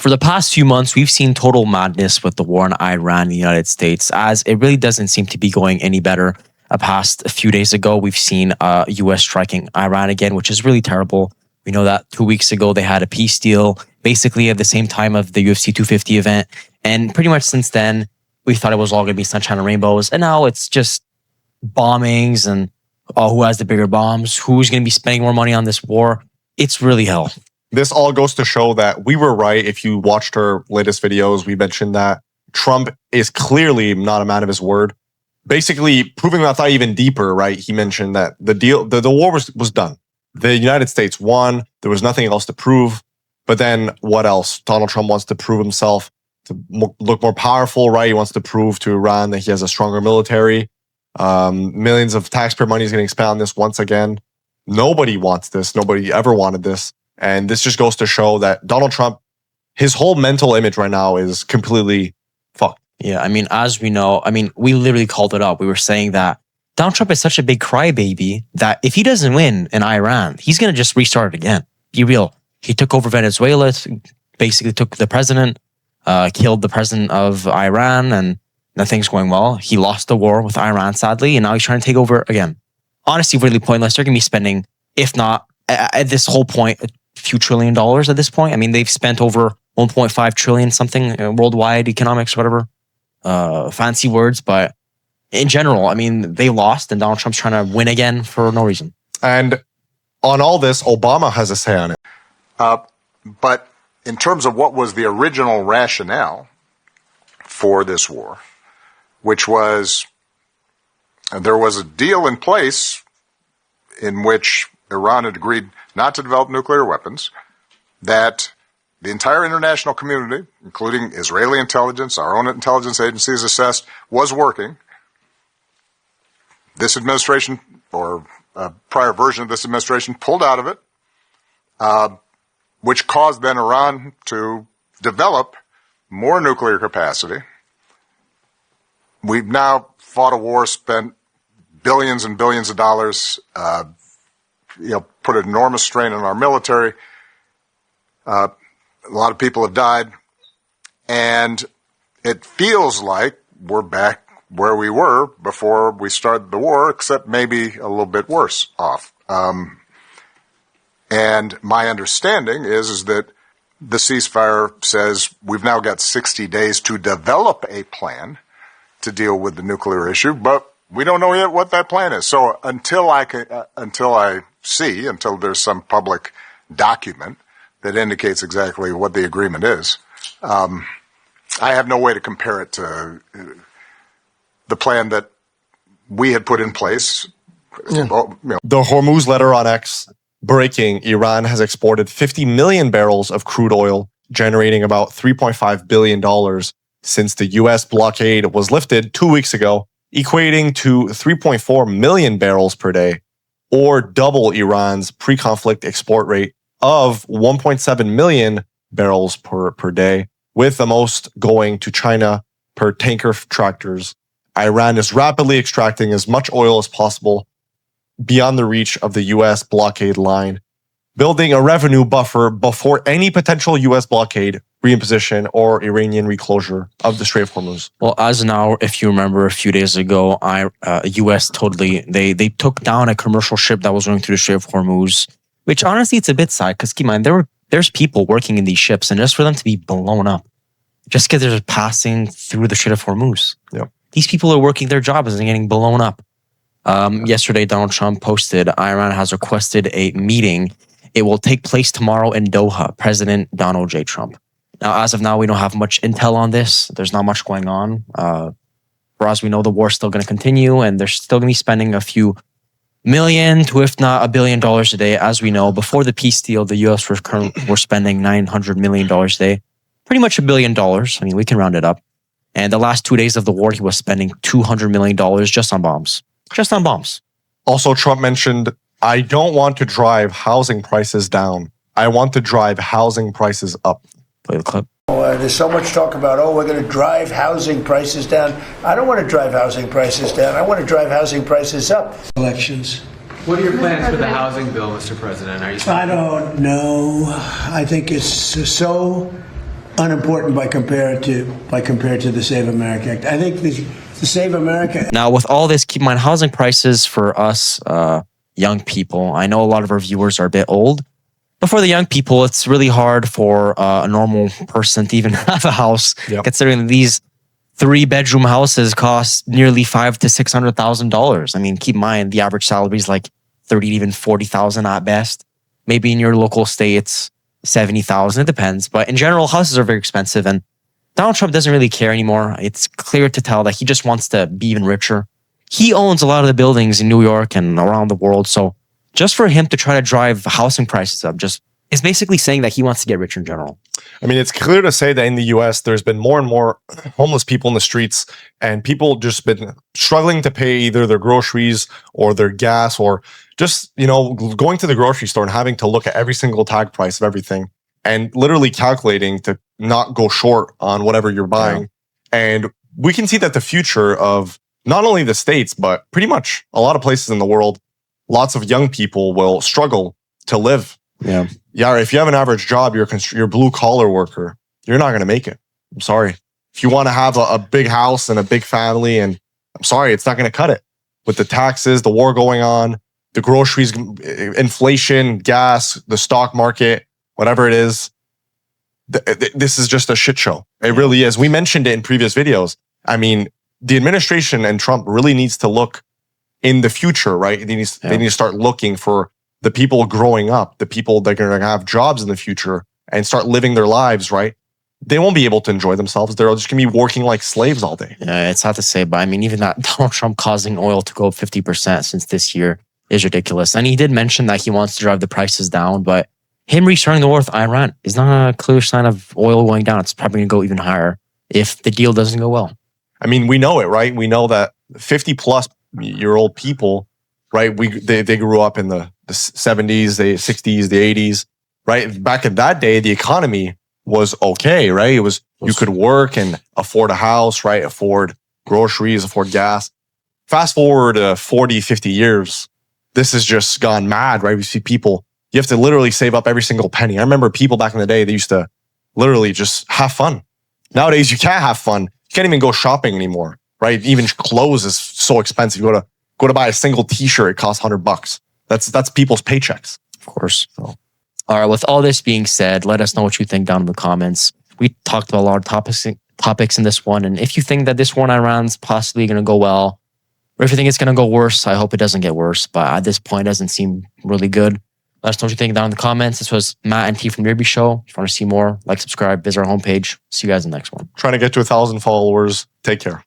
For the past few months, we've seen total madness with the war in Iran and the United States, as it really doesn't seem to be going any better. Past a few days ago, we've seen U.S. striking Iran again, which is really terrible. We know that 2 weeks ago, they had a peace deal, basically at the same time of the UFC 250 event. And pretty much since then, we thought it was all going to be sunshine and rainbows. And now it's just bombings and who has the bigger bombs, who's going to be spending more money on this war. It's really hell. This all goes to show that we were right. If you watched our latest videos, we mentioned that Trump is clearly not a man of his word. Basically, proving that thought even deeper, right? He mentioned that the war was done. The United States won. There was nothing else to prove. But then what else? Donald Trump wants to prove himself to look more powerful, right? He wants to prove to Iran that he has a stronger military. Millions of taxpayer money is getting spent on this once again. Nobody wants this. Nobody ever wanted this. And this just goes to show that Donald Trump, his whole mental image right now is completely fucked. Yeah, I mean, as we know, we literally called it up. We were saying that Donald Trump is such a big crybaby that if he doesn't win in Iran, he's going to just restart it again. Be real. He took over Venezuela, basically took the president, killed the president of Iran, and nothing's going well. He lost the war with Iran, sadly, and now he's trying to take over again. Honestly, really pointless. They're going to be spending, if not at this whole point, a few $1 trillion at this point. I mean, they've spent over 1.5 trillion something worldwide economics, whatever. Fancy words, but in general, I mean, they lost and Donald Trump's trying to win again for no reason. And on all this, Obama has a say on it. But in terms of what was the original rationale for this war, which was there was a deal in place in which Iran had agreed not to develop nuclear weapons, that the entire international community, including Israeli intelligence, our own intelligence agencies assessed, was working. This administration, or a prior version of this administration, pulled out of it, which caused then Iran to develop more nuclear capacity. We've now fought a war, spent billions and billions of dollars, put an enormous strain on our military. A lot of people have died, and it feels like we're back where we were before we started the war, except maybe a little bit worse off. And my understanding is that the ceasefire says we've now got 60 days to develop a plan to deal with the nuclear issue, but we don't know yet what that plan is. So until there's some public document that indicates exactly what the agreement is, I have no way to compare it to the plan that we had put in place. Yeah. The Hormuz letter on X, breaking, Iran has exported 50 million barrels of crude oil, generating about $3.5 billion since the U.S. blockade was lifted 2 weeks ago, equating to 3.4 million barrels per day, or double Iran's pre-conflict export rate of 1.7 million barrels per day, with the most going to China per tanker tractors. Iran is rapidly extracting as much oil as possible beyond the reach of the U.S. blockade line, building a revenue buffer before any potential U.S. blockade, reimposition, or Iranian reclosure of the Strait of Hormuz. Well, as now, if you remember a few days ago, U.S. they took down a commercial ship that was running through the Strait of Hormuz, which honestly, it's a bit sad, because keep in mind, there's people working in these ships, and just for them to be blown up, just because they're passing through the Strait of Hormuz. Yep. These people are working their jobs and getting blown up. Yesterday, Donald Trump posted, Iran has requested a meeting. It will take place tomorrow in Doha, President Donald J. Trump. Now, as of now, we don't have much intel on this. There's not much going on. For us, we know the war's still going to continue, and they're still going to be spending a few million to, if not $1 billion a day. As we know, before the peace deal, the U.S. were spending $900 million a day. Pretty much $1 billion. I mean, we can round it up. And the last 2 days of the war, he was spending $200 million just on bombs. Just on bombs. Also, Trump mentioned, I don't want to drive housing prices down. I want to drive housing prices up. Play the clip. There's so much talk about, we're going to drive housing prices down. I don't want to drive housing prices down. I want to drive housing prices up. Elections. What are your plans for the housing bill, Mr. President? I don't know. I think it's so unimportant by compared to the Save America Act. I think the Save America. Now, with all this, keep in mind housing prices for us young people. I know a lot of our viewers are a bit old, but for the young people, it's really hard for a normal person to even have a house, considering these 3-bedroom houses cost nearly $500,000 to $600,000. I mean, keep in mind the average salary is like $30,000 to even $40,000 at best. Maybe in your local state it's $70,000. It depends, but in general, houses are very expensive, and Donald Trump doesn't really care anymore. It's clear to tell that he just wants to be even richer. He owns a lot of the buildings in New York and around the world, so just for him to try to drive housing prices up, just is basically saying that he wants to get rich in general. I mean, it's clear to say that in the US, there's been more and more homeless people in the streets, and people just been struggling to pay either their groceries or their gas, or just, going to the grocery store and having to look at every single tag price of everything and literally calculating to not go short on whatever you're buying. Yeah. And we can see that the future of not only the States, but pretty much a lot of places in the world, lots of young people will struggle to live. Yeah. Yeah, if you have an average job, you're a blue collar worker, you're not going to make it. I'm sorry. If you want to have a big house and a big family, and I'm sorry, it's not going to cut it. With the taxes, the war going on, the groceries, inflation, gas, the stock market, whatever it is, this is just a shit show. It really is. We mentioned it in previous videos. I mean, the administration and Trump really needs to look in the future, right? They need to start looking for the people growing up, the people that are going to have jobs in the future and start living their lives, right? They won't be able to enjoy themselves. They're just going to be working like slaves all day. Yeah, it's hard to say, but I mean, even that Donald Trump causing oil to go up 50% since this year is ridiculous. And he did mention that he wants to drive the prices down, but him restarting the war with Iran is not a clear sign of oil going down. It's probably going to go even higher if the deal doesn't go well. I mean, we know it, right? We know that 50-plus-year-old people, right? They grew up in the 70s, the 60s, the 80s, right? Back in that day, the economy was okay, right? It was, you could work and afford a house, right? Afford groceries, afford gas. Fast forward 40, 50 years, this has just gone mad, right? We see people, you have to literally save up every single penny. I remember people back in the day, they used to literally just have fun. Nowadays, you can't have fun. You can't even go shopping anymore, right? Even clothes is so expensive. You go to buy a single t-shirt, it costs $100. That's people's paychecks. Of course. So, all right. With all this being said, let us know what you think down in the comments. We talked about a lot of topics in this one. And if you think that this war in Iran's possibly going to go well, or if you think it's going to go worse, I hope it doesn't get worse. But at this point, it doesn't seem really good. Let us know what you think down in the comments. This was Matt and T from TheBerubeShow Show. If you want to see more, like, subscribe, visit our homepage. See you guys in the next one. Trying to get to 1,000 followers. Take care.